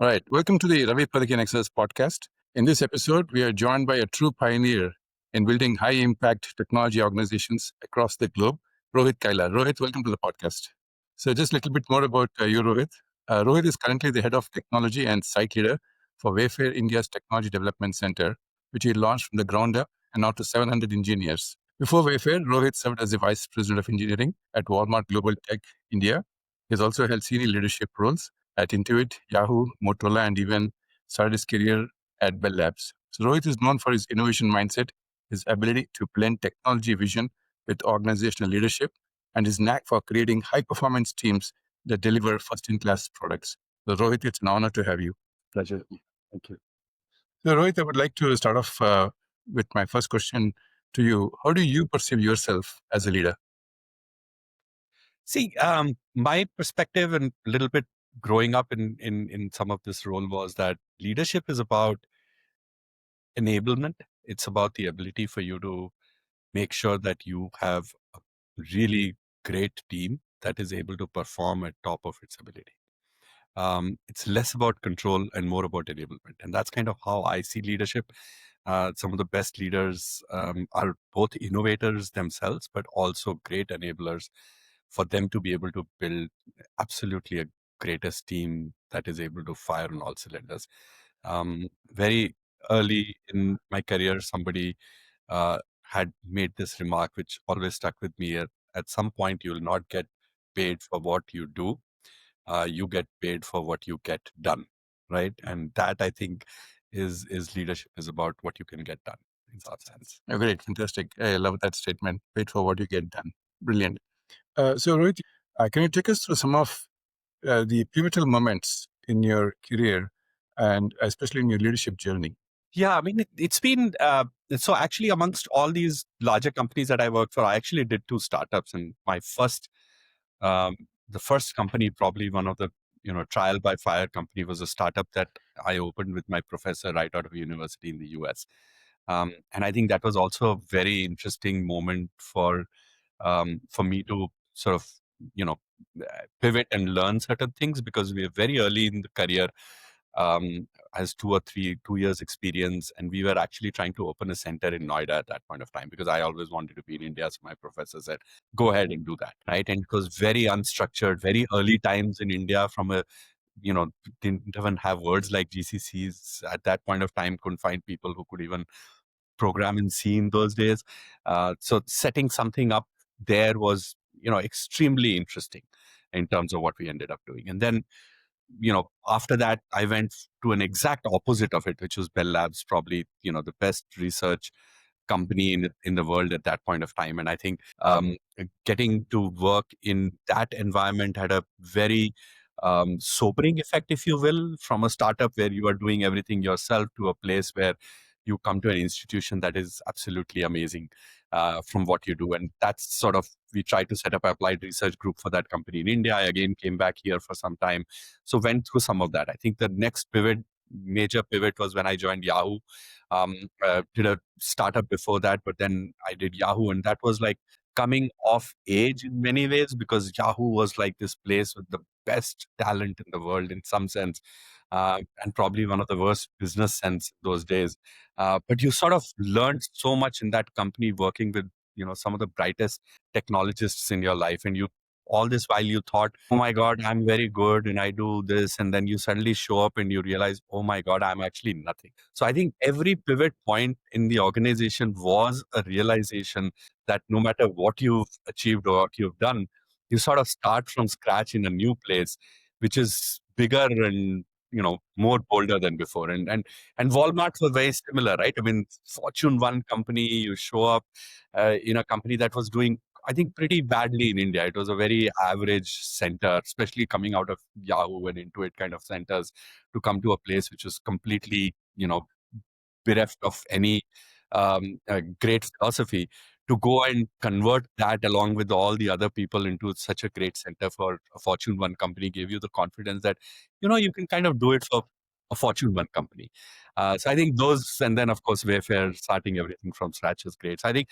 All right. Welcome to the Ravi Padaki Nexus podcast. In this episode, we are joined by a true pioneer in building high impact technology organizations across the globe, Rohit Kaila. Rohit, welcome to the podcast. So, just a little bit more about you, Rohit. Rohit is currently the head of technology and site leader for Wayfair India's Technology Development Center, which he launched from the ground up and now to 700 engineers. Before Wayfair, Rohit served as the vice president of engineering at Walmart Global Tech India. He has also held senior leadership roles at Intuit, Yahoo, Motorola, and even started his career at Bell Labs. So Rohit is known for his innovation mindset, his ability to blend technology vision with organizational leadership, and his knack for creating high-performance teams that deliver first-in-class products. So Rohit, it's an honor to have you. Pleasure. Thank you. So Rohit, I would like to start off with my first question to you. How do you perceive yourself as a leader? See, my perspective and a little bit growing up in some of this role was that leadership is about enablement. It's about the ability for you to make sure that you have a really great team that is able to perform at top of its ability. It's less about control and more about enablement. And that's kind of how I see leadership. Some of the best leaders are both innovators themselves, but also great enablers for them to be able to build absolutely a greatest team that is able to fire on all cylinders. Very early in my career, somebody had made this remark, which always stuck with me. At some point, you will not get paid for what you do. You get paid for what you get done, right? And that, I think, is leadership is about what you can get done in some sense. Oh, great, fantastic. I love that statement. Wait for what you get done. Brilliant. So Rohit, can you take us through some of the pivotal moments in your career and especially in your leadership journey? Yeah, I mean, it's been so actually amongst all these larger companies that I worked for, I actually did 2 startups, and my first, the first company, probably one of the trial by fire company, was a startup that I opened with my professor right out of university in the US, and I think that was also a very interesting moment for me to sort of you know pivot and learn certain things, because we were very early in the career, as 2 years experience, and we were actually trying to open a center in Noida at that point of time, because I always wanted to be in India. So my professor said, go ahead and do that, right? And it was very unstructured, very early times in India. From a didn't even have words like GCCs at that point of time, couldn't find people who could even program in C in those days. So setting something up there was extremely interesting in terms of what we ended up doing. And then after that, I went to an exact opposite of it, which was Bell Labs, probably, the best research company in the world at that point of time. And I think getting to work in that environment had a very sobering effect, if you will, from a startup where you are doing everything yourself to a place where you come to an institution that is absolutely amazing from what you do. And that's sort of, we tried to set up an applied research group for that company in India. I again came back here for some time. So went through some of that. I think the next major pivot was when I joined Yahoo. Did a startup before that, but then I did Yahoo, and that was like coming of age in many ways, because Yahoo was like this place with the best talent in the world in some sense, and probably one of the worst business sense those days. But you sort of learned so much in that company, working with some of the brightest technologists in your life, and you all this while you thought, oh my God, I'm very good and I do this. And then you suddenly show up and you realize, oh my God, I'm actually nothing. So I think every pivot point in the organization was a realization that no matter what you've achieved or what you've done, you sort of start from scratch in a new place, which is bigger and more bolder than before. And Walmart was very similar, right? I mean, Fortune 1 company, you show up in a company that was doing, I think, pretty badly in India. It was a very average center, especially coming out of Yahoo and Intuit kind of centers, to come to a place which was completely, bereft of any great philosophy, to go and convert that along with all the other people into such a great center for a Fortune 1 company gave you the confidence that, you can kind of do it for a Fortune 1 company. So I think those, and then of course, Wayfair starting everything from scratch is great. So I think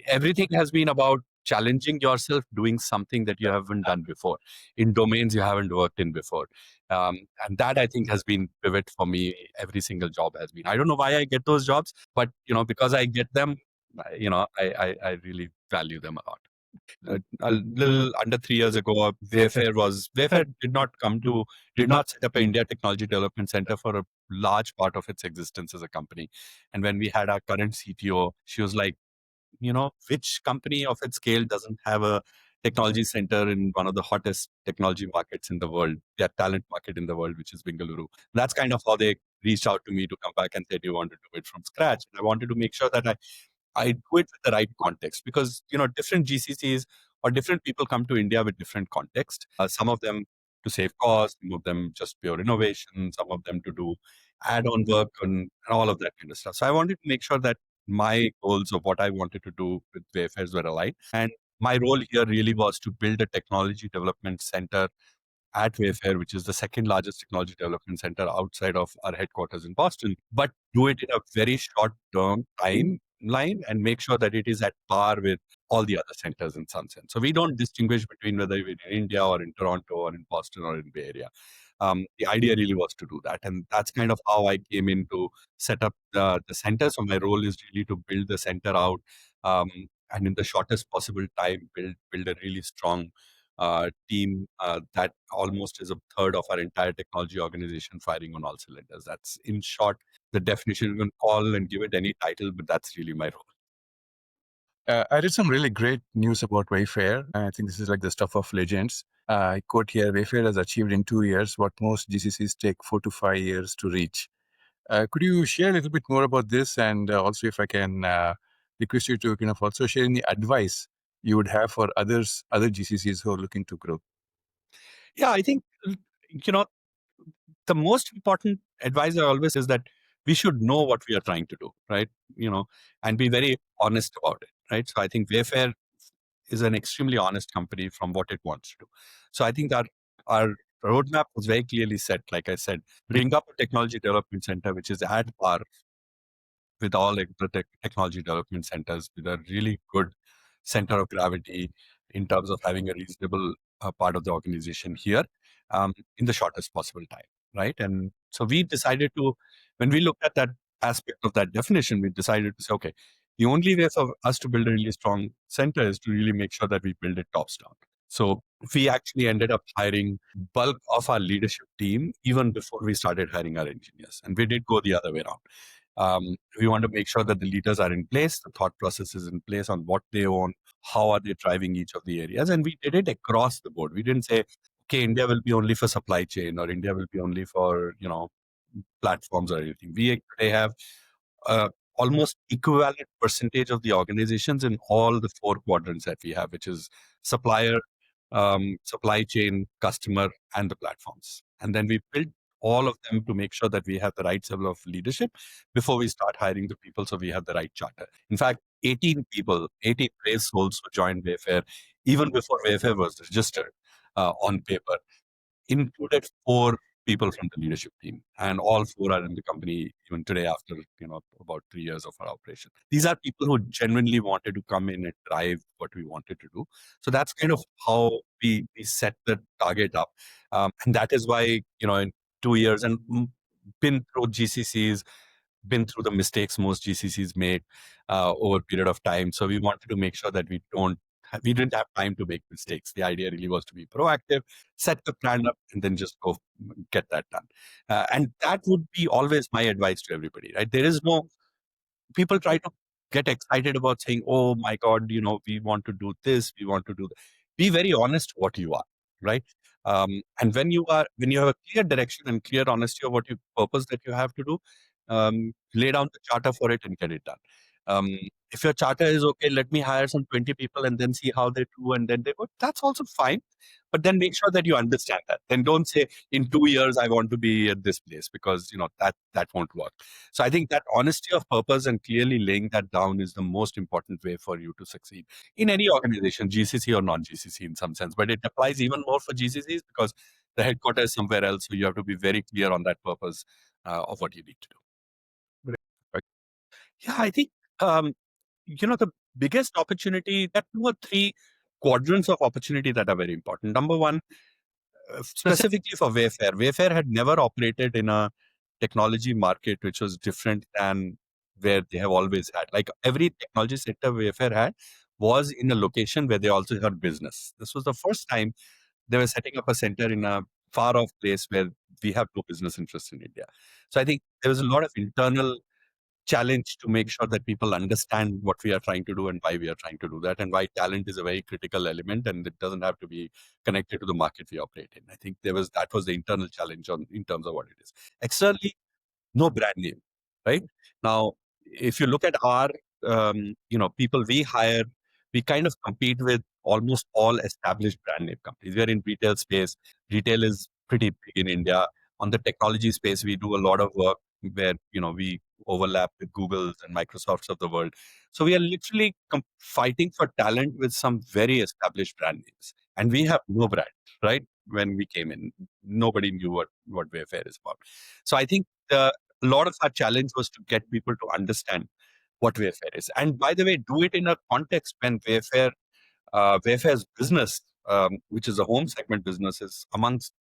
everything has been about challenging yourself doing something that you haven't done before in domains you haven't worked in before. And that I think has been pivot for me. Every single job has been. I don't know why I get those jobs, but because I get them, I really value them a lot. A little under 3 years ago, Wayfair did not set up an India Technology Development Center for a large part of its existence as a company. And when we had our current CTO, she was like, which company of its scale doesn't have a technology center in one of the hottest technology markets in the world, their talent market in the world, which is Bengaluru. That's kind of how they reached out to me to come back and say, do you want to do it from scratch? And I wanted to make sure that I do it with the right context, because different GCCs or different people come to India with different context. Some of them to save cost, some of them just pure innovation, some of them to do add-on work and all of that kind of stuff. So I wanted to make sure that my goals of what I wanted to do with Wayfairs were aligned. And my role here really was to build a technology development center at Wayfair, which is the second largest technology development center outside of our headquarters in Boston, but do it in a very short term timeline and make sure that it is at par with all the other centers in some sense. So we don't distinguish between whether we're in India or in Toronto or in Boston or in Bay Area. The idea really was to do that. And that's kind of how I came in to set up the center. So my role is really to build the center out, and in the shortest possible time, build a really strong team that almost is a third of our entire technology organization firing on all cylinders. That's in short the definition. You can call and give it any title, but that's really my role. I read some really great news about Wayfair. I think this is like the stuff of legends. I quote here, Wayfair has achieved in 2 years what most GCCs take 4 to 5 years to reach. Could you share a little bit more about this? And also, if I can request you to kind of also share any advice you would have for other GCCs who are looking to grow. Yeah, I think, the most important advice I always is that we should know what we are trying to do, right? And be very honest about it, right? So I think Wayfair is an extremely honest company from what it wants to do. So I think that our roadmap was very clearly set. Like I said, bring up a technology development center which is at par with all like the technology development centers, with a really good center of gravity in terms of having a reasonable part of the organization here, in the shortest possible time, right? And so we decided to, when we looked at that aspect of that definition, we decided to say, okay, the only way for us to build a really strong center is to really make sure that we build it tops down. So we actually ended up hiring bulk of our leadership team even before we started hiring our engineers, and we did go the other way around. We want to make sure that the leaders are in place, the thought process is in place on what they own, how are they driving each of the areas. And we did it across the board. We didn't say, okay, India will be only for supply chain, or India will be only for, platforms or anything. We today have almost equivalent percentage of the organizations in all the four quadrants that we have, which is supplier, supply chain, customer, and the platforms. And then we built all of them to make sure that we have the right level of leadership before we start hiring the people, so we have the right charter. In fact, 18 people, 18 brave souls who joined Wayfair even before Wayfair was registered on paper, included four people from the leadership team, and all four are in the company even today after about 3 years of our operation. These are people who genuinely wanted to come in and drive what we wanted to do. So that's kind of how we set the target up, and that is why in 2 years, and been through GCCs, been through the mistakes most GCCs make over a period of time. So we wanted to make sure that we didn't have time to make mistakes. The idea really was to be proactive, set the plan up, and then just go get that done. And that would be always my advice to everybody, right? There is no, people try to get excited about saying, oh my God, we want to do this, we want to do that. Be very honest what you are, right? And when you have a clear direction and clear honesty of what you purpose that you have to do, lay down the charter for it and get it done. If your charter is okay, let me hire some 20 people and then see how they do, and then they go, that's also fine. But then make sure that you understand that. Then don't say in 2 years I want to be at this place, because that won't work. So I think that honesty of purpose and clearly laying that down is the most important way for you to succeed in any organization, GCC or non-GCC in some sense. But it applies even more for GCCs because the headquarters is somewhere else. So you have to be very clear on that purpose of what you need to do. Right. Yeah, I think, the biggest opportunity, there are 2 or 3 quadrants of opportunity that are very important. Number one, specifically for Wayfair. Wayfair had never operated in a technology market which was different than where they have always had. Like every technology sector Wayfair had was in a location where they also had business. This was the first time they were setting up a center in a far off place where we have no business interest in India. So I think there was a lot of internal challenge to make sure that people understand what we are trying to do and why we are trying to do that, and why talent is a very critical element and it doesn't have to be connected to the market we operate in. I think that was the internal challenge in terms of what it is. Externally, no brand name, right? Now, if you look at our, people we hire, we kind of compete with almost all established brand name companies. We are in retail space. Retail is pretty big in India. On the technology space, we do a lot of work where, we overlap with Googles and Microsofts of the world. So we are literally fighting for talent with some very established brand names. And we have no brand, right? When we came in, nobody knew what Wayfair is about. So I think a lot of our challenge was to get people to understand what Wayfair is. And by the way, do it in a context when Wayfair's business, which is a home segment business,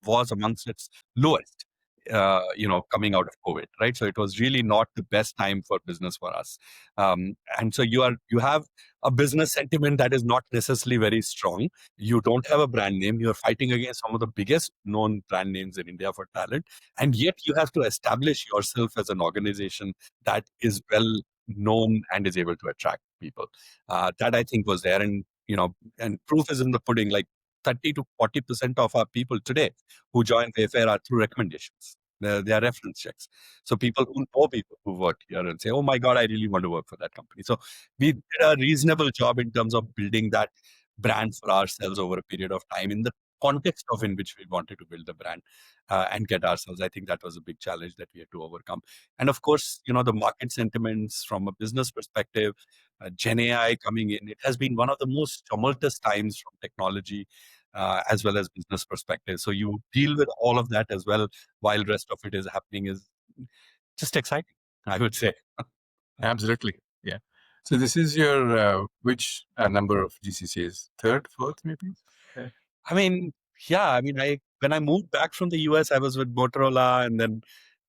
was amongst its lowest. Coming out of COVID, right? So it was really not the best time for business for us, and so you have a business sentiment that is not necessarily very strong. You don't have a brand name. You're fighting against some of the biggest known brand names in India for talent, and yet you have to establish yourself as an organization that is well known and is able to attract people. That I think was there, and proof is in the pudding. Like 30 to 40% of our people today who join Wayfair are through recommendations. They are reference checks. So people who know people who work here and say, "Oh my God, I really want to work for that company." So we did a reasonable job in terms of building that brand for ourselves over a period of time in the context of in which we wanted to build the brand and get ourselves. I think that was a big challenge that we had to overcome. And of course, the market sentiments from a business perspective, Gen AI coming in, it has been one of the most tumultuous times from technology as well as business perspective. So you deal with all of that as well while rest of it is happening is just exciting, I would say. Absolutely. Yeah. So this is your which number of GCCs? Third, fourth, maybe? Yeah. I mean, yeah, when I moved back from the US, I was with Motorola and then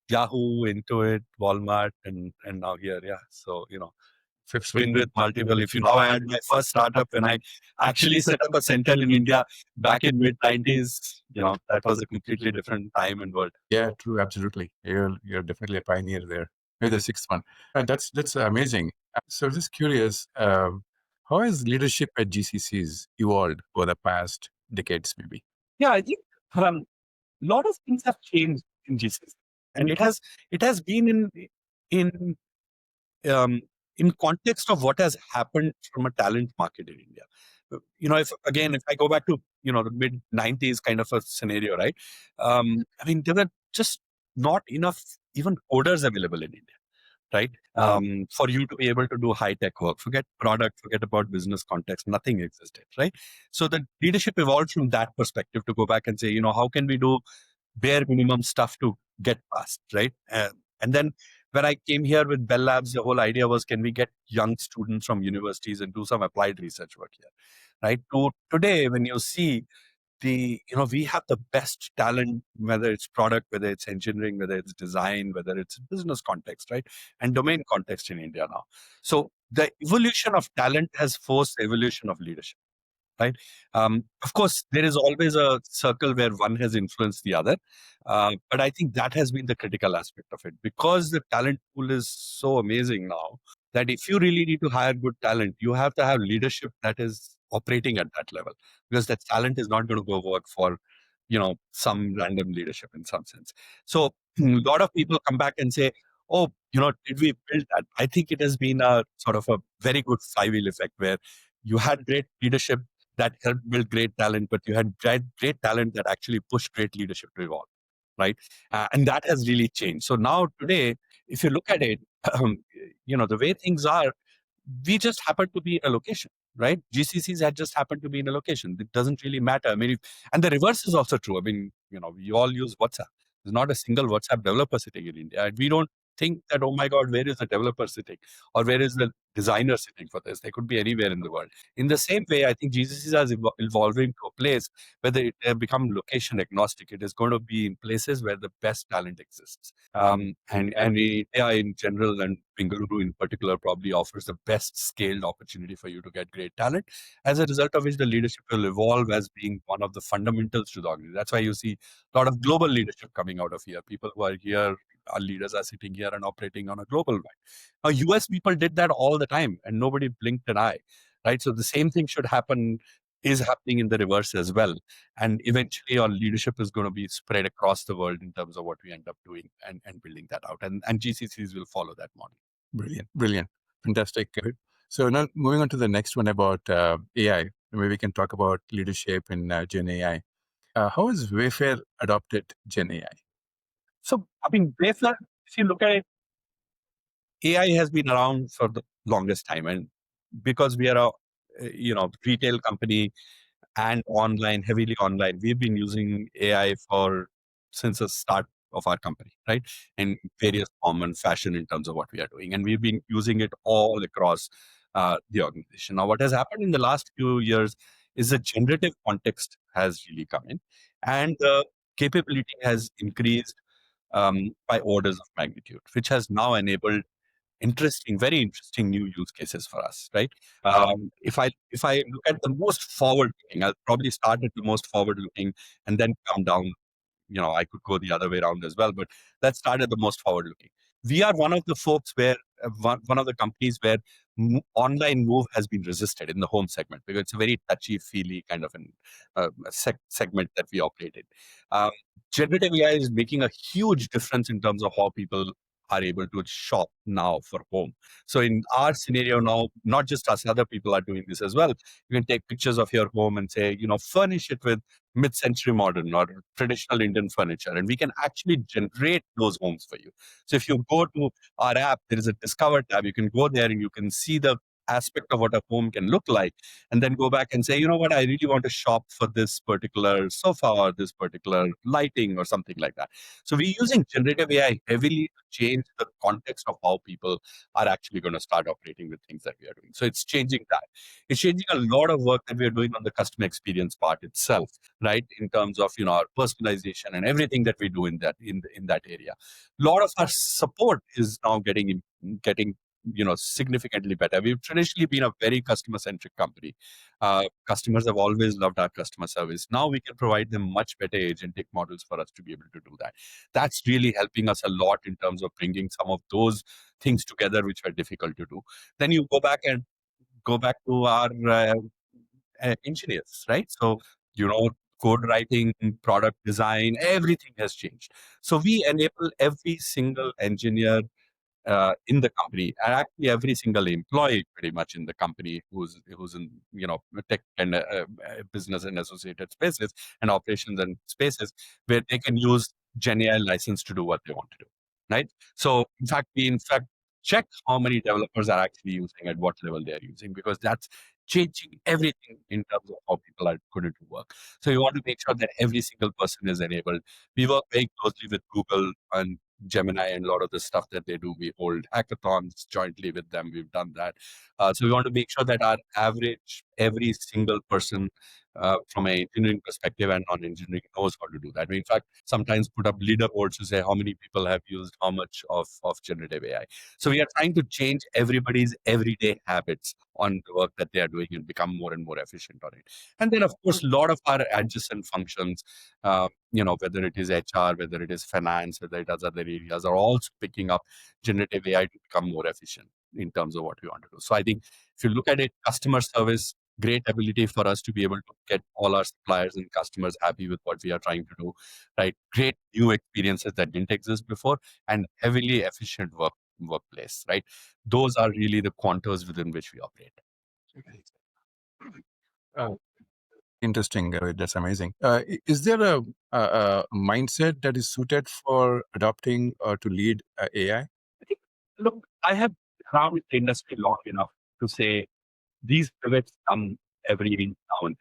Yahoo, Intuit, Walmart, and now here. Yeah. So, Fifth. been with multiple. If you know, I had my first startup when I actually set up a center in India back in mid 90s. That was a completely different time and world. Yeah, true. Absolutely. You're definitely a pioneer there. Maybe the sixth one. That's amazing. So just curious, how has leadership at GCCs evolved over the past decades, maybe? Yeah, I think a lot of things have changed in GCC, and it has been in um, in context of what has happened from a talent market in India. If I go back to the mid 90s kind of a scenario, right? There were just not enough even coders available in India, right? For you to be able to do high tech work, forget product, forget about business context, nothing existed, right? So the leadership evolved from that perspective to go back and say, how can we do bare minimum stuff to get past, right? And then when I came here with Bell Labs, the whole idea was, can we get young students from universities and do some applied research work here, right? Today, when you see we have the best talent, whether it's product, whether it's engineering, whether it's design, whether it's business context, right? And domain context in India now. So the evolution of talent has forced the evolution of leadership, right? Of course, there is always a circle where one has influenced the other. But I think that has been the critical aspect of it, because the talent pool is so amazing now that if you really need to hire good talent, you have to have leadership that is operating at that level, because that talent is not going to go work for, some random leadership in some sense. So a lot of people come back and say, "Oh, did we build that?" I think it has been a sort of a very good flywheel effect where you had great leadership that helped build great talent, but you had great talent that actually pushed great leadership to evolve, right? And that has really changed. So now today, if you look at it, the way things are, we just happen to be in a location, right? GCCs had just happened to be in a location. It doesn't really matter. And the reverse is also true. We all use WhatsApp. There's not a single WhatsApp developer sitting in India. And we don't think that, oh my God, where is the developer sitting? Or where is the designer sitting for this? They could be anywhere in the world. In the same way, I think GCCs are evolving to a place where they become location agnostic. It is going to be in places where the best talent exists. And India in general, and Bengaluru in particular, probably offers the best scaled opportunity for you to get great talent. As a result of which, the leadership will evolve as being one of the fundamentals to the organization. That's why you see a lot of global leadership coming out of here. People who are here, our leaders are sitting here and operating on a global line. Now, US people did that all the time, and nobody blinked an eye, right? So the same thing should happen. Is happening in the reverse as well. And eventually our leadership is going to be spread across the world in terms of what we end up doing and building that out. And GCCs will follow that model. Brilliant, brilliant, fantastic. So now moving on to the next one about AI. Maybe we can talk about leadership in Gen AI. How has Wayfair adopted Gen AI? So, I mean, Wayfair, if you look at it, AI has been around for the longest time. And because we are a retail company, and online, heavily online. We've been using AI for since the start of our company, right? In various form and fashion in terms of what we are doing. And we've been using it all across the organization. Now, what has happened in the last few years is the generative context has really come in and the capability has increased by orders of magnitude, which has now enabled very interesting new use cases for us, right? If I look at the most forward looking, I'll probably start at the most forward looking and then come down. I could go the other way around as well, but let's start at the most forward looking. We are one of the folks where one of the companies where online move has been resisted in the home segment because it's a very touchy feely kind of an segment that we operate in. um, Generative AI is making a huge difference in terms of how people are able to shop now for home. So in our scenario now, not just us, other people are doing this as well. You can take pictures of your home and say, furnish it with mid-century modern or traditional Indian furniture, and we can actually generate those homes for you. So if you go to our app, there is a Discover tab. You can go there and you can see the aspect of what a home can look like, and then go back and say, you know what, I really want to shop for this particular sofa or this particular lighting or something like that. So we're using generative AI heavily to change the context of how people are actually going to start operating with things that we are doing. So it's changing that. It's changing a lot of work that we are doing on the customer experience part itself, right? In terms of our personalization and everything that we do in that area. A lot of our support is now getting significantly better. We've traditionally been a very customer centric company. Customers have always loved our customer service. Now we can provide them much better agentic models for us to be able to do that. That's really helping us a lot in terms of bringing some of those things together which are difficult to do. Then you go back to our engineers, right? So, code writing, product design, everything has changed. So we enable every single engineer in the company, and actually every single employee pretty much in the company who's in tech and business and associated spaces and operations and spaces where they can use Gen AI license to do what they want to do, right? So we check how many developers are actually using at what level they are using, because that's changing everything in terms of how people are going to do work. So you want to make sure that every single person is enabled. We work very closely with Google and Gemini and a lot of the stuff that they do. We hold hackathons jointly with them. We've done that. So we want to make sure that our average, every single person from an engineering perspective and non-engineering knows how to do that. We, in fact, sometimes put up leaderboards to say how many people have used how much of generative AI. So we are trying to change everybody's everyday habits on the work that they are doing and become more and more efficient on it. And then, of course, a lot of our adjacent functions, whether it is HR, whether it is finance, whether it is other areas, are also picking up generative AI to become more efficient in terms of what we want to do. So I think if you look at it, customer service, great ability for us to be able to get all our suppliers and customers happy with what we are trying to do, right? Great new experiences that didn't exist before, and heavily efficient workplace, right? Those are really the contours within which we operate. Uh, Interesting. That's amazing. Is there a mindset that is suited for adopting or to lead AI? I think, look, I have been around the industry long enough to say these pivots come every now and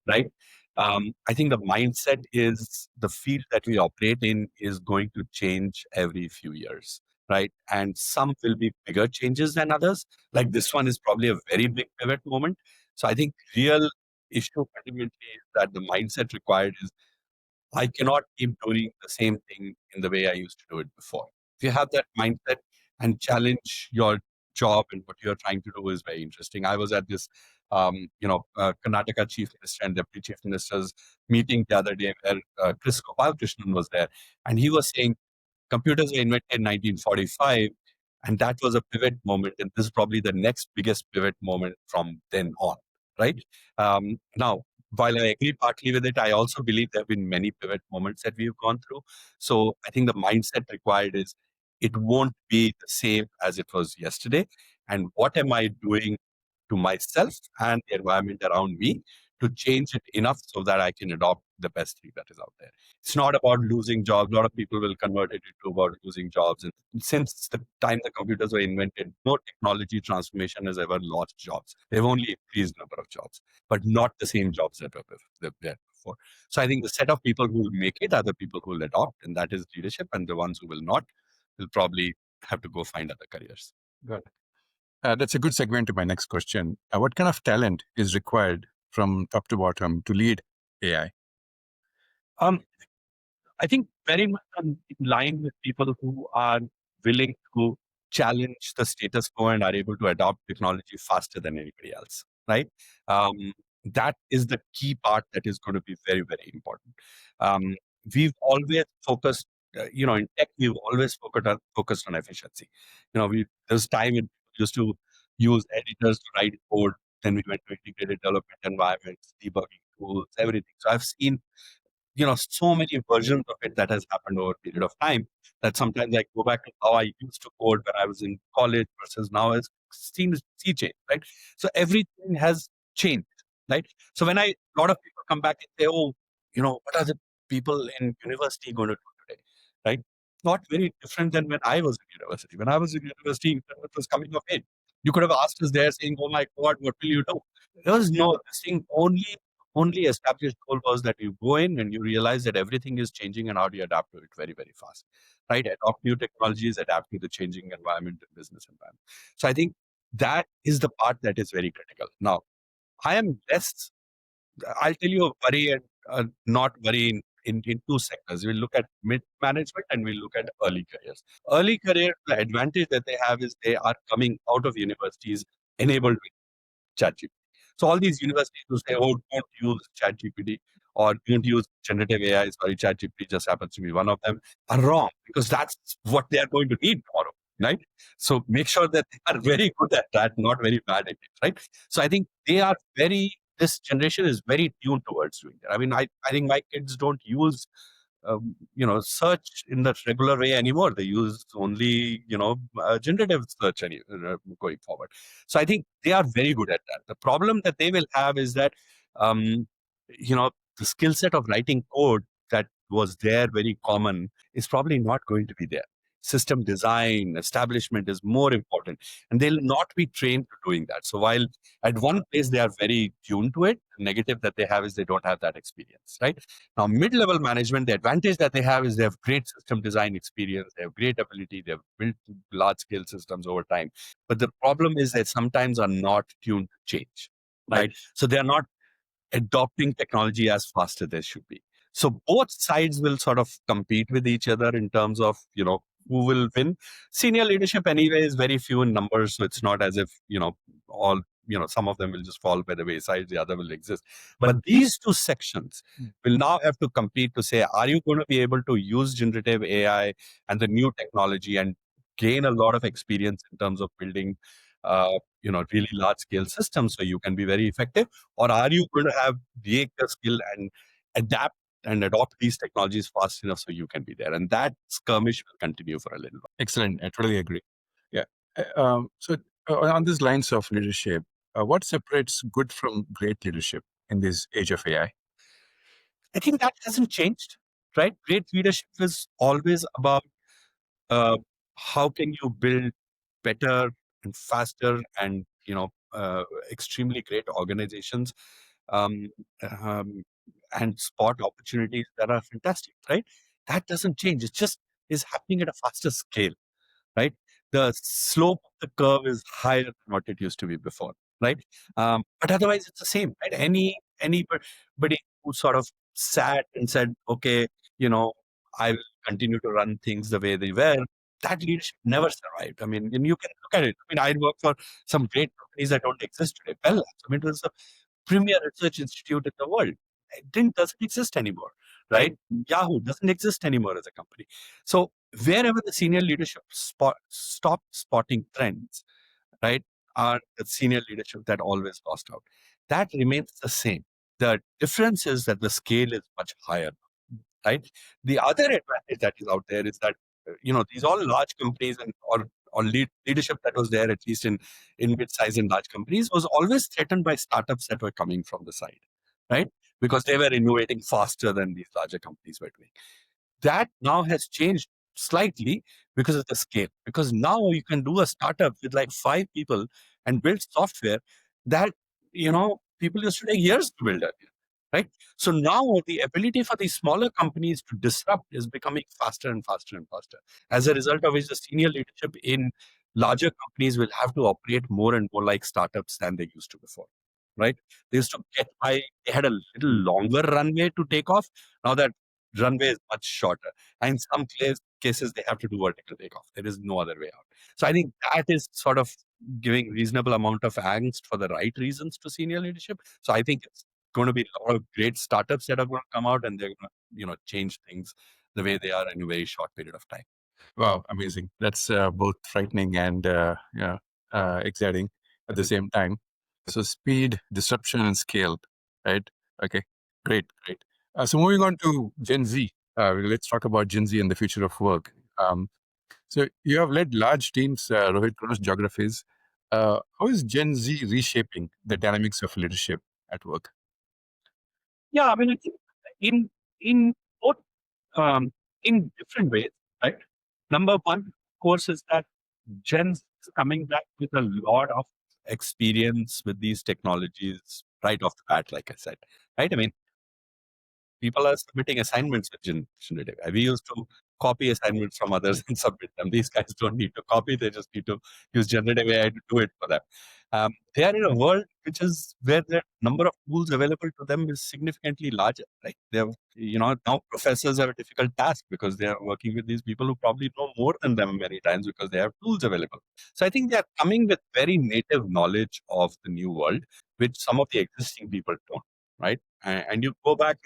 then, right? I think the mindset is the field that we operate in is going to change every few years. right? And some will be bigger changes than others. Like this one is probably a very big pivot moment. So I think real issue fundamentally is that the mindset required is I cannot keep doing the same thing in the way I used to do it before. If you have that mindset and challenge your job and what you're trying to do is very interesting. I was at this, Karnataka chief minister and deputy chief minister's meeting the other day where Chris Gopalakrishnan was there, and he was saying computers were invented in 1945, and that was a pivot moment. And this is probably the next biggest pivot moment from then on, right? Now, while I agree partly with it, I also believe there have been many pivot moments that we've gone through. So I think the mindset required is it won't be the same as it was yesterday. And what am I doing to myself and the environment around me to change it enough so that I can adopt the best thing that is out there? It's not about losing jobs. A lot of people will convert it into about losing jobs. And since the time the computers were invented, no technology transformation has ever lost jobs. They've only increased number of jobs, but not the same jobs that were there before. So I think the set of people who will make it are the people who will adopt, and that is leadership. And the ones who will not will probably have to go find other careers. Got it. That's a good segue into my next question. What kind of talent is required from top to bottom to lead AI? Um, I think very much in line with people who are willing to challenge the status quo and are able to adopt technology faster than anybody else, right? Um, that is the key part that is going to be very, very important. Um, we've always focused, in tech, we've always focused on efficiency. There's time when we used to use editors to write code, then we went to integrated development environments, debugging tools, everything. So I've seen so many versions of it that has happened over a period of time that sometimes I go back to how I used to code when I was in college versus now as seen sea change, right? So everything has changed, right? So when a lot of people come back and say, oh, what are the people in university going to do today, right? Not very different than when I was in university. When I was in university, it was coming of age. You could have asked us there saying, oh my God, what will you do? There was no this thing only established goal was that you go in and you realize that everything is changing and how do you adapt to it very, very fast, right? Adopt new technologies, adapt to the changing environment and business environment. So I think that is the part that is very critical. Now, I am less, I'll tell you a worry and not worry in two sectors. We'll look at mid management and we'll look at early careers. Early career, the advantage that they have is they are coming out of universities enabled ChatGPT. So all these universities who say, "Oh, don't use ChatGPT or don't use generative AI," sorry, ChatGPT just happens to be one of them, are wrong because that's what they are going to need tomorrow, right? So make sure that they are very good at that, not very bad at it, right? So I think they are very. This generation is very tuned towards doing that. I mean, I think my kids don't use search in the regular way anymore. They use only, generative search going forward. So I think they are very good at that. The problem that they will have is that, um, you know, the skill set of writing code that was there very common is probably not going to be there. System design, establishment is more important, and they'll not be trained to doing that. So while at one place they are very tuned to it, the negative that they have is they don't have that experience, right? Now, mid-level management, the advantage that they have is they have great system design experience, they have great ability, they have built large-scale systems over time. But the problem is that sometimes are not tuned to change, right? So they are not adopting technology as fast as they should be. So both sides will sort of compete with each other in terms of, who will win. Senior leadership anyway is very few in numbers, so it's not as if, all, some of them will just fall by the wayside, the other will exist. But these two sections will now have to compete to say, are you going to be able to use generative AI and the new technology and gain a lot of experience in terms of building really large scale systems so you can be very effective? Or are you going to have the skill and adapt and adopt these technologies fast enough so you can be there? And that skirmish will continue for a little while. Excellent. I totally agree. Yeah. On these lines of leadership, what separates good from great leadership in this age of AI? I think that hasn't changed, right? Great leadership is always about uh, how can you build better and faster and extremely great organizations, um, um, and spot opportunities that are fantastic, right? That doesn't change. It just is happening at a faster scale, right? The slope of the curve is higher than what it used to be before, right? But otherwise, it's the same, right? Anybody who sort of sat and said, okay, I will continue to run things the way they were, that leadership never survived. I mean, and you can look at it. I mean, I work for some great companies that don't exist today. Bell Labs, I mean, it was the premier research institute in the world. It doesn't exist anymore, right? Yahoo doesn't exist anymore as a company. So wherever the senior leadership stop spotting trends, right, are the senior leadership that always lost out. That remains the same. The difference is that the scale is much higher, right? The other advantage that is out there is that these all large companies or leadership that was there, at least in mid-size and large companies, was always threatened by startups that were coming from the side, right? Because they were innovating faster than these larger companies were doing. That now has changed slightly because of the scale. Because now you can do a startup with like 5 people and build software that people used to take years to build earlier, right? So now the ability for these smaller companies to disrupt is becoming faster and faster and faster. As a result of which, the senior leadership in larger companies will have to operate more and more like startups than they used to before, right? They used to get by, they had a little longer runway to take off. Now that runway is much shorter. And in some cases, they have to do vertical takeoff. There is no other way out. So I think that is sort of giving reasonable amount of angst for the right reasons to senior leadership. So I think it's going to be a lot of great startups that are going to come out, and they're going to, change things the way they are in a very short period of time. Wow, amazing. That's both frightening and exciting at the same time. So speed, disruption, and scale, right? Okay, great, great. So moving on to Gen Z. Let's talk about Gen Z and the future of work. So you have led large teams, Rohit, across geographies. How is Gen Z reshaping the dynamics of leadership at work? Yeah, I mean, I think in both in different ways, right? Number one, of course, is that Gen Z is coming back with a lot of experience with these technologies right off the bat, like I said, right? I mean, people are submitting assignments with generative AI. We used to copy assignments from others and submit them. These guys don't need to copy; they just need to use generative AI to do it for them. They are in a world which is where the number of tools available to them is significantly larger. Right? They have, now professors have a difficult task because they are working with these people who probably know more than them many times because they have tools available. So I think they are coming with very native knowledge of the new world, which some of the existing people don't. Right? And you go back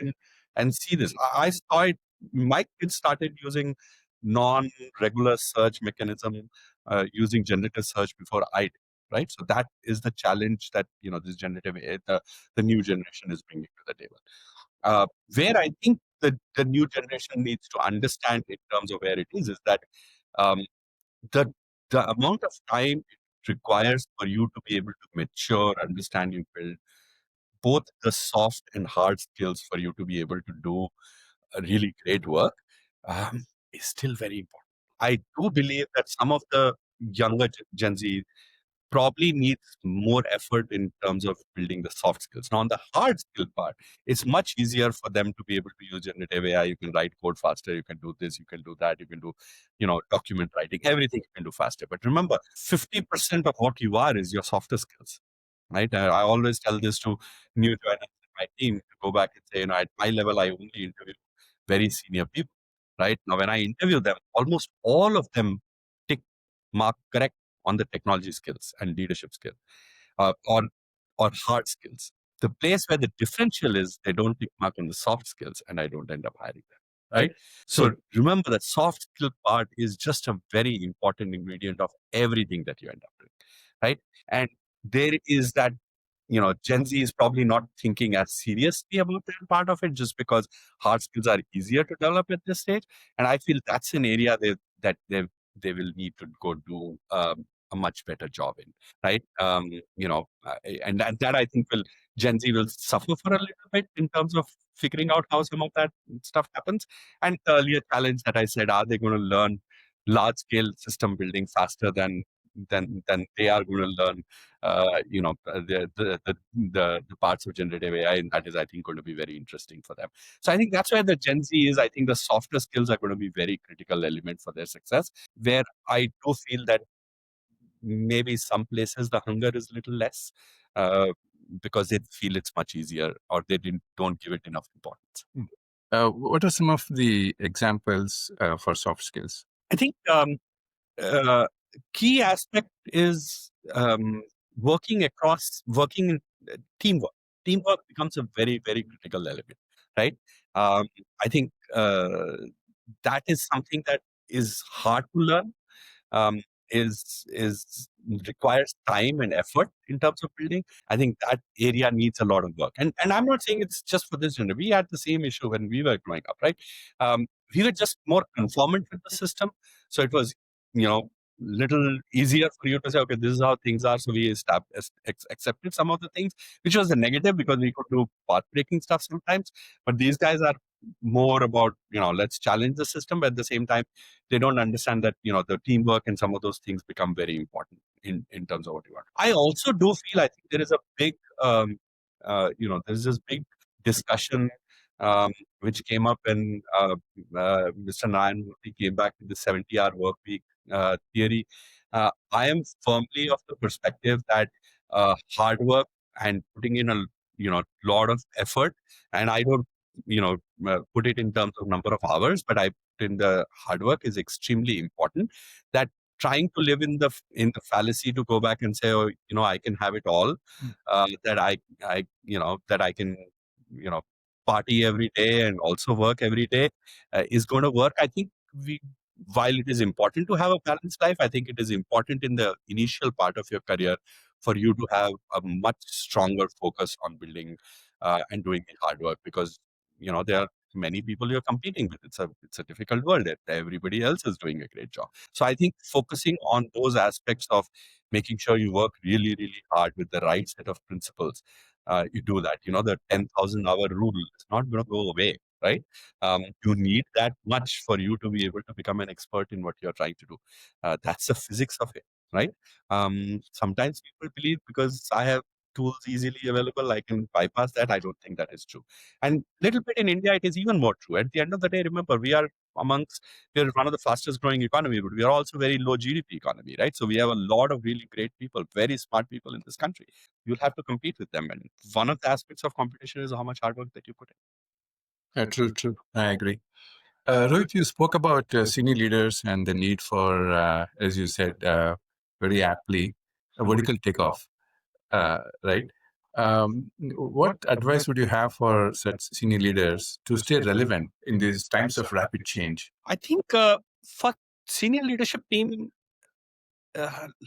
and see this. I saw it. My kids started using non-regular search mechanism, using generative search before I did. Right, so that is the challenge that this generative AI, the new generation is bringing to the table. Where I think the new generation needs to understand in terms of where it is that um, the the amount of time it requires for you to be able to mature, understand, you build both the soft and hard skills for you to be able to do a really great work is still very important. I do believe that some of the younger Gen Z probably needs more effort in terms of building the soft skills. Now, on the hard skill part, it's much easier for them to be able to use generative AI. You can write code faster. You can do this. You can do that. You can do, document writing. Everything you can do faster. But remember, 50% of what you are is your softer skills, right? I always tell this to new joiners in my team to go back and say, at my level, I only interview very senior people, right? Now, when I interview them, almost all of them tick mark correct on the technology skills and leadership skills, uh, or or hard skills. The place where the differential is, they don't tick mark on the soft skills, and I don't end up hiring them. Right. So remember that soft skill part is just a very important ingredient of everything that you end up doing. Right. And there is that, Gen Z is probably not thinking as seriously about that part of it just because hard skills are easier to develop at this stage. And I feel that's an area that they will need to go do a much better job in, right? And that I think Gen Z will suffer for a little bit in terms of figuring out how some of that stuff happens. And the earlier challenge that I said, are they going to learn large scale system building faster than then they are going to learn, the parts of generative AI, and that is, I think, going to be very interesting for them. So I think that's where the Gen Z is. I think the softer skills are going to be very critical element for their success. Where I do feel that maybe some places the hunger is a little less, uh, because they feel it's much easier, or they don't give it enough importance. What are some of the examples for soft skills? I think uh, key aspect is working in teamwork. Teamwork becomes a very, very critical element, right? I think that is something that is hard to learn, um, is requires time and effort in terms of building. I think that area needs a lot of work. And I'm not saying it's just for this generation. We had the same issue when we were growing up, right? We were just more conformant with the system, so it was, little easier for you to say, okay, this is how things are. So we accepted some of the things, which was the negative, because we could do path breaking stuff sometimes. But these guys are more about, let's challenge the system, but at the same time they don't understand that, the teamwork and some of those things become very important in terms of what you want. I also do feel, I think there is a big, there's this big discussion, which came up when Mr. Nayan Murthy came back with the 70-hour work week theory. I am firmly of the perspective that hard work and putting in a lot of effort, and I don't put it in terms of number of hours, but I put in the hard work is extremely important. That trying to live in the fallacy to go back and say, oh, I can have it all, that that I can you know party every day and also work every day, is going to work. I think we while it is important to have a balanced life, I think it is important in the initial part of your career for you to have a much stronger focus on building and doing the hard work, because there are many people you're competing with. It's a difficult world. Everybody else is doing a great job. So I think focusing on those aspects of making sure you work really, really hard with the right set of principles, you do that. The 10,000-hour rule is not going to go away, right? You need that much for you to be able to become an expert in what you're trying to do. That's the physics of it, right? Sometimes people believe because I have tools easily available, I can bypass that. I don't think that is true. And little bit in India, it is even more true. At the end of the day, remember, we're one of the fastest growing economy, but we are also very low GDP economy, right? So we have a lot of really great people, very smart people in this country. You'll have to compete with them. And one of the aspects of competition is how much hard work that you put in. True, true. I agree. Rohit, you spoke about senior leaders and the need for, as you said, very aptly, a vertical takeoff, right? What advice would you have for such senior leaders to stay relevant in these times of rapid change? I think for senior leadership team,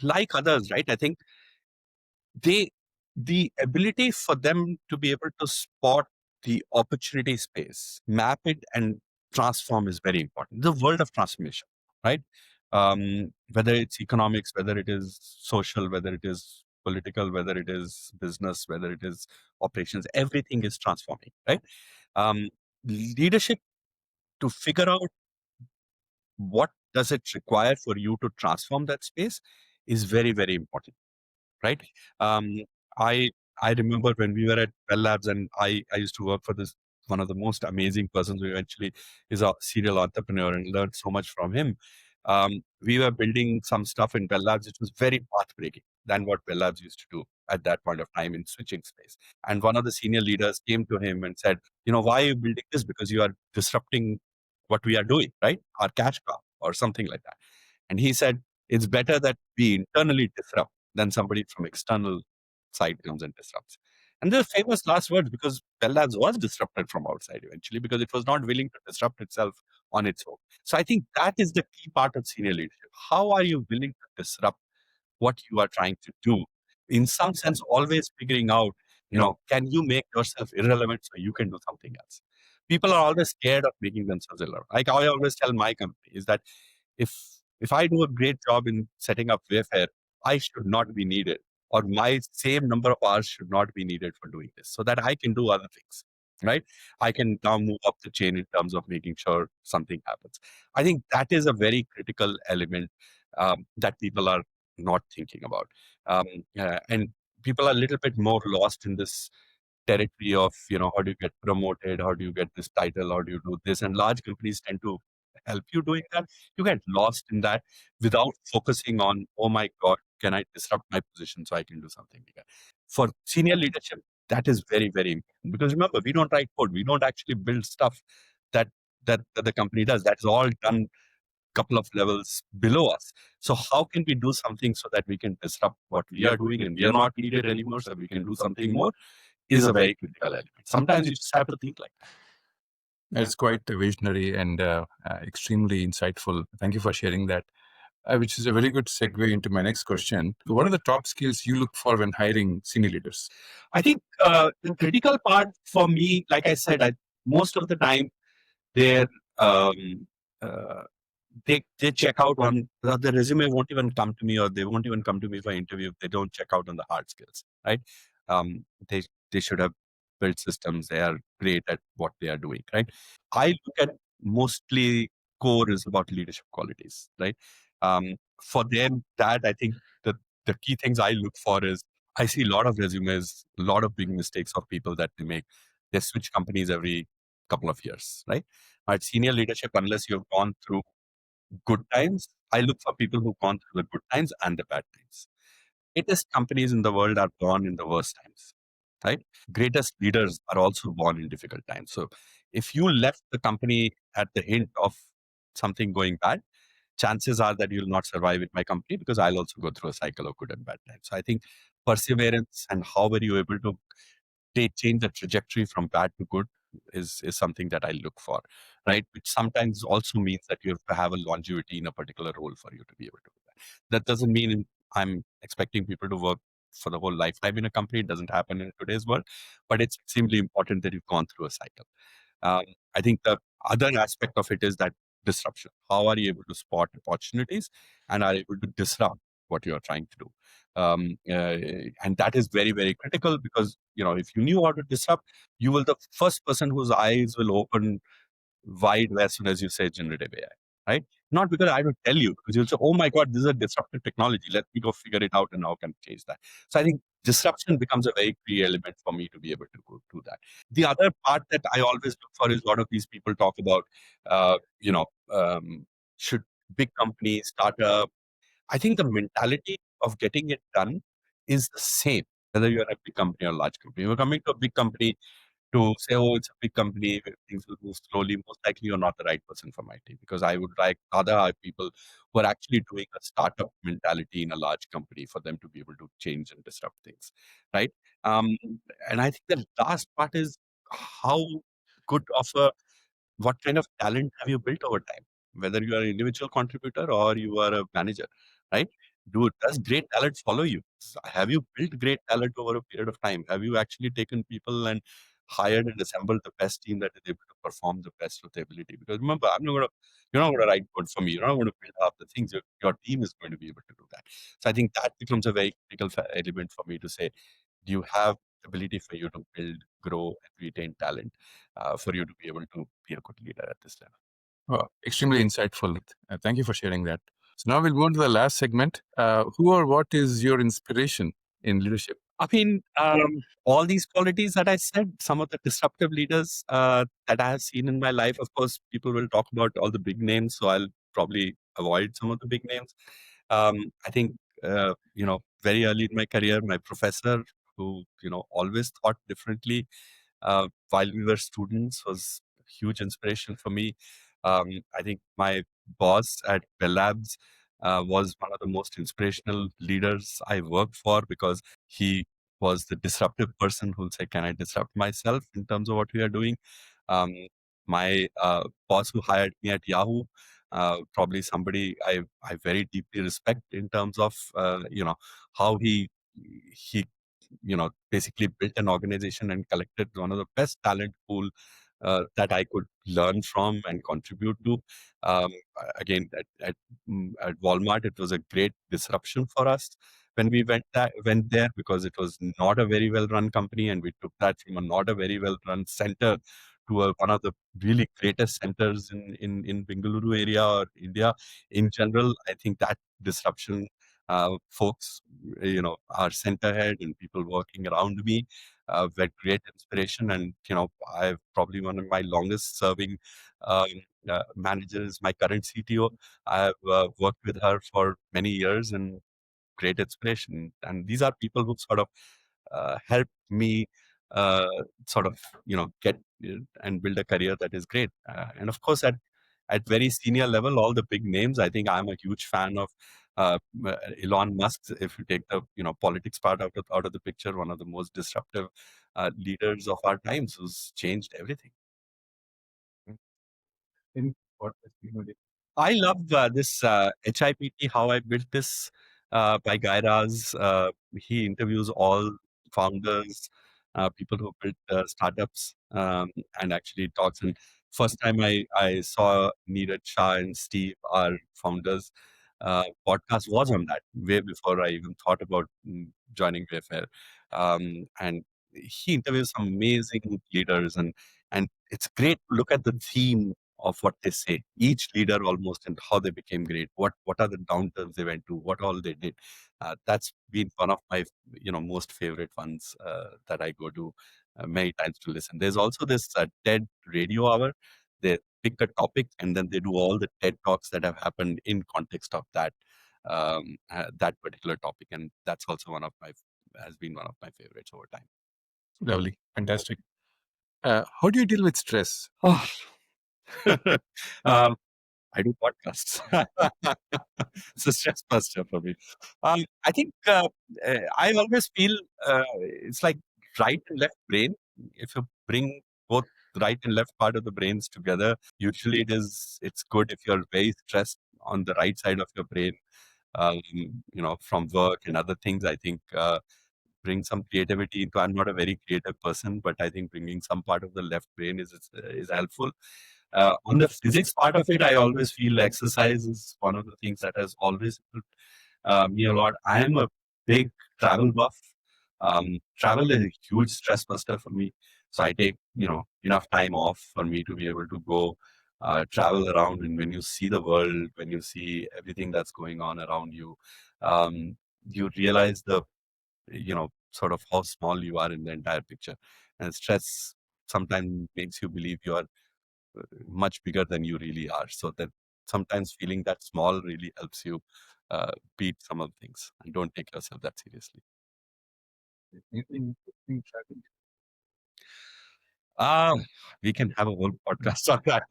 like others, right? I think they the ability for them to be able to spot the opportunity space, map it, and transform is very important. The world of transformation, right? Whether it's economics, whether it is social, whether it is political, whether it is business, whether it is operations, everything is transforming, right? Leadership, to figure out what does it require for you to transform that space, is very, very important, right? Um, I I remember when we were at Bell Labs, and I used to work for this one of the most amazing persons who eventually is a serial entrepreneur, and learned so much from him. We were building some stuff in Bell Labs which was very path breaking than what Bell Labs used to do at that point of time in switching space. And one of the senior leaders came to him and said, why are you building this? Because you are disrupting what we are doing, right? Our cash cow or something like that. And he said, it's better that we internally disrupt than somebody from external side comes and disrupts. And the famous last words, because Bell Labs was disrupted from outside eventually, because it was not willing to disrupt itself on its own. So I think that is the key part of senior leadership. How are you willing to disrupt what you are trying to do? In some sense, always figuring out, can you make yourself irrelevant so you can do something else? People are always scared of making themselves irrelevant. Like I always tell my company is that if if I do a great job in setting up Wayfair, I should not be needed, or my same number of hours should not be needed for doing this, so that I can do other things. Right? I can now move up the chain in terms of making sure something happens. I think that is a very critical element that people are not thinking about. And people are a little bit more lost in this territory of, how do you get promoted, how do you get this title, how do you do this, and large companies tend to help you doing that. You get lost in that without focusing on, oh my god, can I disrupt my position so I can do something bigger. For senior leadership, that is very, very important, because remember, we don't write code, we don't actually build stuff that that the company does. That's all done couple of levels below us. So how can we do something so that we can disrupt what we are doing and we are not needed anymore, so we can do something more, is a very critical element. Sometimes you just have to think like that. It's quite visionary and extremely insightful. Thank you for sharing that, which is a very good segue into my next question. What are the top skills you look for when hiring senior leaders? I think the critical part for me, like I said, most of the time they're um, uh, they check out on the resume won't even come to me, or they won't even come to me for interview if they don't check out on the hard skills, right? They should have built systems. They are great at what they are doing, right? I look at mostly core is about leadership qualities, right? For them, that I think the key things I look for is, I see a lot of resumes, a lot of big mistakes of people that they make. They switch companies every couple of years, right? At senior leadership, unless you've gone through good times, I look for people who've gone through the good times and the bad times. Greatest companies in the world are born in the worst times, right? Greatest leaders are also born in difficult times. So if you left the company at the hint of something going bad, chances are that you'll not survive with my company, because I'll also go through a cycle of good and bad times. So I think perseverance and how were you able to change the trajectory from bad to good is something that I look for, right? Which sometimes also means that you have to have a longevity in a particular role for you to be able to do that. That doesn't mean I'm expecting people to work for the whole lifetime in a company. It doesn't happen in today's world, but it's extremely important that you've gone through a cycle. Um, I think the other aspect of it is that disruption. How are you able to spot opportunities and are able to disrupt what you are trying to do? And that is very, very critical, because if you knew how to disrupt, you will the first person whose eyes will open wide as soon as you say generative AI, right? Not because I will tell you, because you'll say, oh my God, this is a disruptive technology. Let me go figure it out and how can I change that. So I think disruption becomes a very key element for me to be able to go do that. The other part that I always look for is, a lot of these people talk about, uh, you know, um, should big companies, startup. I think the mentality of getting it done is the same, whether you're a big company or a large company. You're coming to a big company to say, oh, it's a big company, things will move slowly. Most likely, you're not the right person for my team, because I would like other people who are actually doing a startup mentality in a large company for them to be able to change and disrupt things, right? Um, and I think the last part is, how good of a what kind of talent have you built over time? Whether you are an individual contributor or you are a manager, right? Does great talent follow you? Have you built great talent over a period of time? Have you actually taken people and hired and assembled the best team that is able to perform the best of their ability? Because remember, you're not going to write code for me. You're not going to build half the things. Your team is going to be able to do that. So I think that becomes a very critical element for me to say, do you have ability for you to build, grow, and retain talent for you to be able to be a good leader at this level? Oh, extremely insightful. Thank you for sharing that. So now we'll move on to the last segment. Who or what is your inspiration in leadership? I mean, all these qualities that I said, some of the disruptive leaders that I have seen in my life, of course, people will talk about all the big names, so I'll probably avoid some of the big names. I think, very early in my career, my professor, who, always thought differently while we were students, was a huge inspiration for me. I think my boss at Bell Labs was one of the most inspirational leaders I worked for, because he was the disruptive person who'll say, can I disrupt myself in terms of what we are doing? Um, my boss who hired me at Yahoo, probably somebody I very deeply respect in terms of, how he basically built an organization and collected one of the best talent pool that I could learn from and contribute to. Um, Again, at Walmart, it was a great disruption for us when we went there, because it was not a very well run company, and we took that from a not a very well run center to one of the really greatest centers in Bengaluru area or India in general. I think that disruption folks, are sent ahead and people working around me were great inspiration. And, I've probably one of my longest serving um, managers, my current CTO. I've worked with her for many years and great inspiration. And these are people who sort of helped me uh, sort of, get and build a career that is great. And of course, at very senior level, all the big names. I think I'm a huge fan of Elon Musk. If you take the politics part out of the picture, one of the most disruptive leaders of our times, who's changed everything. In what has been your day? I love this HIPT, How I Built This by Guy Raz. He interviews all founders, people who built startups, and actually talks. And first time I saw Neeraj Shah and Steve, our founders, podcast was on that, way before I even thought about joining Wayfair. And he interviews some amazing leaders, and it's great to look at the theme of what they say. Each leader almost, and how they became great. What are the downturns they went to? What all they did. That's been one of my most favorite ones that I go to many times to listen. There's also this TED radio hour. They pick a topic and then they do all the TED talks that have happened in context of that particular topic, and that's also has been one of my favorites over time. Lovely. Fantastic. How do you deal with stress? Oh. um, I do podcasts. It's a stress buster for me. I think I always feel it's like right and left brain. If you bring both right and left part of the brains together, usually it's good if you're very stressed on the right side of your brain, from work and other things. I think bring some creativity into. I'm not a very creative person, but I think bringing some part of the left brain is helpful. On the physics part of it, I always feel exercise is one of the things that has always helped me a lot. I am a big travel buff. Travel is a huge stress buster for me. So I take, enough time off for me to be able to go travel around. And when you see the world, when you see everything that's going on around you, you realize sort of how small you are in the entire picture. And stress sometimes makes you believe you are much bigger than you really are. So that sometimes feeling that small really helps you beat some of the things, and don't take yourself that seriously. Anything interesting happened? Ah, we can have a whole podcast on that.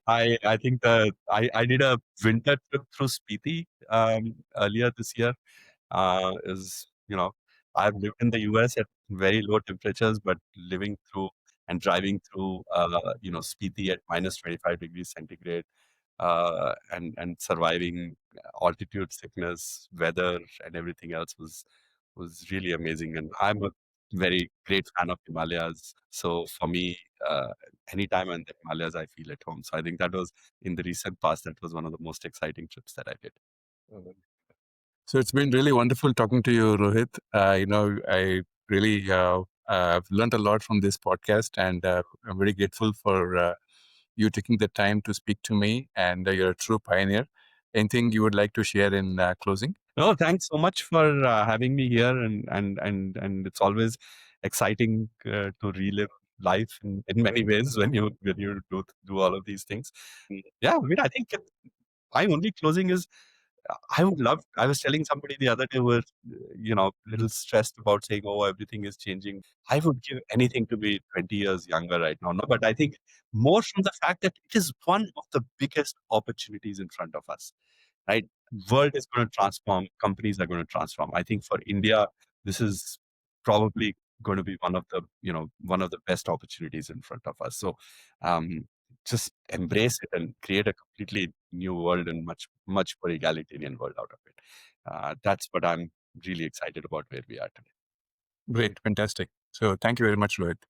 I think I did a winter trip through Spiti earlier this year. Is I've lived in the US at very low temperatures, but living through and driving through Spiti at minus 25 degrees centigrade, and surviving altitude sickness, weather, and everything else was really amazing. And I'm a very great fan of Himalayas. So for me, anytime I'm in the Himalayas, I feel at home. So I think that was in the recent past, that was one of the most exciting trips that I did. So it's been really wonderful talking to you, Rohit. I really I've learned a lot from this podcast, and I'm very grateful for you taking the time to speak to me. And you're a true pioneer. Anything you would like to share in closing? No, thanks so much for having me here, and it's always exciting to relive life in many ways when you do all of these things. Yeah, I mean, I think my only closing is I would love. I was telling somebody the other day who was, a little stressed about saying, "Oh, everything is changing." I would give anything to be 20 years younger right now. No, but I think more from the fact that it is one of the biggest opportunities in front of us. Right, world is going to transform. Companies are going to transform. I think for India, this is probably going to be one of the best opportunities in front of us. So, um, just embrace it and create a completely new world and much more egalitarian world out of it. That's what I'm really excited about where we are today. Great. Fantastic. So thank you very much, Rohit.